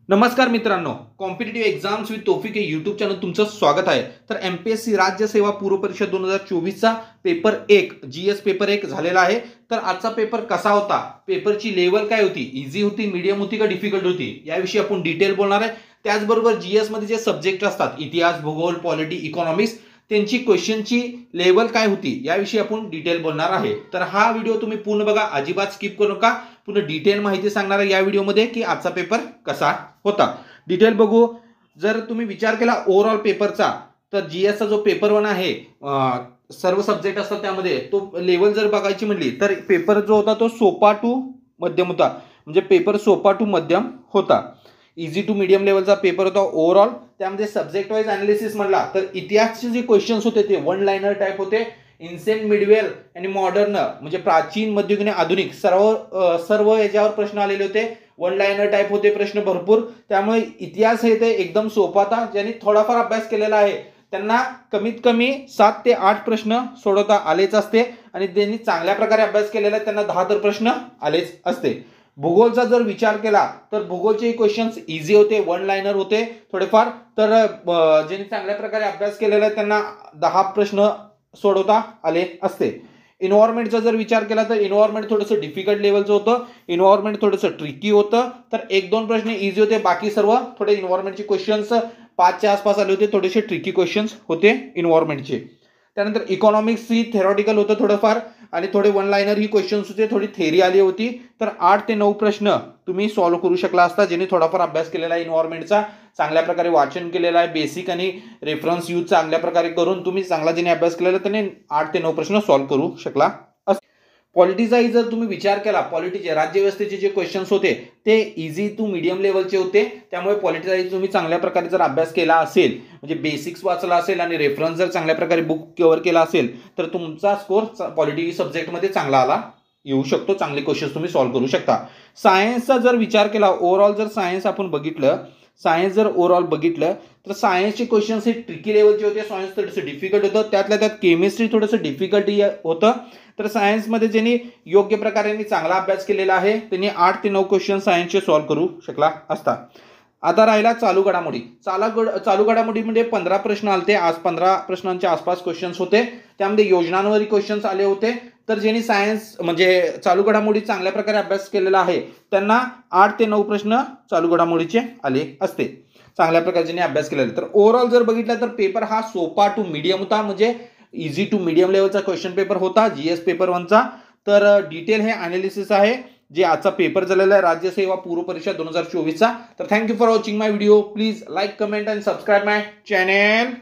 नमस्कार मित्रांनो, competitive exams with Taufiq हे यूट्यूब चॅनल तुमचं स्वागत आहे। तर एमपीएससी राज्य सेवा पूर्व परीक्षा 2024 चा पेपर 1 जीएस पेपर 1 झालेला आहे। तर आजचा पेपर कसा होता, पेपरची लेवल काय होती, इझी होती, मीडियम होती का डिफिकल्ट होती, याविषयी आपण डिटेल बोलणार आहे। त्याचबरोबर जीएस मध्ये जे सब्जेक्ट असतात इतिहास, भूगोल, पॉलिटी, इकॉनॉमिक्स त्यांची क्वेश्चनची लेवल काय होती याविषयी आपण डिटेल बोलणार आहे। तर हा व्हिडिओ तुम्ही पूर्ण बघा, अजिबात स्किप करू नका। पूर्ण डिटेल माहिती सांगणार आहे या व्हिडिओमध्ये की आजचा पेपर कसा होता। डिटेल बघू। जर तुम्ही विचार केला ओव्हरऑल पेपरचा, तर जीएस चा जो पेपर 1 आहे, सर्व सब्जेक्ट असतात त्यामध्ये, तो लेवल जर बघायची म्हणली तर पेपर जो होता तो सोपा टू मध्यम होता। म्हणजे पेपर सोपा टू मध्यम होता, इझी टू मीडियम लेवलचा पेपर होता ओव्हरऑल। त्यामध्ये सब्जेक्ट वाईज अनालिसिस म्हणला तर इतिहासचे जे क्वेश्चन्स होते ते वन लाइनर टाइप होते। इन्सेंट, मिडवेल आणि मॉडर्न म्हणजे प्राचीन, मध्ययुगीन, आधुनिक सर्व याच्यावर प्रश्न आलेले होते। वन लाइनर टाइप होते प्रश्न भरपूर। त्यामुळे इतिहास हे ते एकदम सोपा था। ज्यांनी थोडाफार अभ्यास केलेला आहे त्यांना कमीत कमी 7 ते 8 प्रश्न सोडवता आलेच असते, आणि ज्यांनी चांगल्या प्रकारे अभ्यास केलेला आहे त्यांना 10 तर प्रश्न आलेच असते। भूगोलचा जर विचार केला तर भूगोलचे क्वेश्चन्स इझी होते, वन लाइनर होते थोडेफार। तर ज्यांनी चांगल्या प्रकारे अभ्यास केलेला आहे त्यांना 10 प्रश्न सोडवता आले असते। एन्व्हायरमेंटचा जर विचार केला तर एन्व्हायरमेंट थोडंसं डिफिकल्ट लेवलचं होतं, एन्व्हायरमेंट थोडंसं ट्रिकी होतं। तर 1-2 प्रश्न इझी होते, बाकी सर्व थोडे एन्व्हायरमेंटचे क्वेश्चन्स 5च्या आसपास आले होते, थोडेसे ट्रिकी क्वेश्चन्स होते एन्व्हायरमेंटचे। त्यानंतर इकॉनॉमिक्स ही थेरॉटिकल होतं थोडंफार, आणि थोडे वन लाइनर ही क्वेश्चन्स होते, थोडी थेरी आली होती। तर 8 ते 9 प्रश्न तुम्ही सॉल्व्ह करू शकला असता ज्यांनी थोडाफार अभ्यास केलेला आहे एन्व्हायरमेंटचा, चांगल्या प्रकारे वाचन केलेलं आहे, बेसिक आणि रेफरन्स यूज चांगल्या प्रकारे करून तुम्ही चांगला ज्यांनी अभ्यास केलेला त्याने 8 ते 9 प्रश्न सॉल्व्ह करू शकला। पॉलिटीचाही जर तुम्ही विचार केला, पॉलिटीचे राज्यव्यवस्थेचे जे क्वेश्चन्स होते ते इझी टू मीडियम लेवलचे होते। त्यामुळे पॉलिटीचाही तुम्ही चांगल्या प्रकारे जर अभ्यास केला असेल, म्हणजे बेसिक्स वाचला असेल आणि रेफरन्स जर चांगल्या प्रकारे बुक कव्हर केला असेल, तर तुमचा स्कोर पॉलिटी सब्जेक्टमध्ये चांगला आला येऊ शकतो, चांगले क्वेश्चन्स तुम्ही सॉल्व्ह करू शकता। सायन्सचा जर विचार केला, ओव्हरऑल जर सायन्स आपण बघितलं, सायन्स जर ओव्हरऑल बघितलं तर सायन्सचे क्वेश्चन्स हे ट्रिकी लेवलचे होते, सायन्स थोडंसं डिफिकल्ट होतं, त्यातल्या त्यात केमिस्ट्री थोडंसं डिफिकल्ट होतं। तर सायन्समध्ये ज्यांनी योग्य प्रकारे चांगला अभ्यास केलेला आहे त्यांनी 8 ते 9 क्वेश्चन सायन्सचे सॉल्व्ह करू शकला असता। आता राहिला चालू घडामोडी। चालू घडामोडीमध्ये 15 प्रश्न आलते, आज 15 प्रश्नांच्या आसपास क्वेश्चन्स होते। त्यामध्ये योजनांवर क्वेश्चन्स आले होते। तर ज्यांनी सायन्स म्हणजे चालू घडामोडी चांगल्या प्रकारे अभ्यास केलेला आहे त्यांना 8 ते 9 प्रश्न चालू घडामोडीचे आले असते, चांगल्या प्रकारे ज्यांनी अभ्यास केलेला। तर ओव्हरऑल जर बघितलं तर पेपर हा सोपा टू मीडियम होता, म्हणजे इझी टू मीडियम लेवलचा क्वेश्चन पेपर होता जीएस पेपर 1 चा। तर डिटेल हे अनालिसिस आहे जे आजचा पेपर झालेला आहे राज्य सेवा पूर्व परीक्षा 2024 चा। तर thank you for watching my video. Please like, comment and subscribe my channel.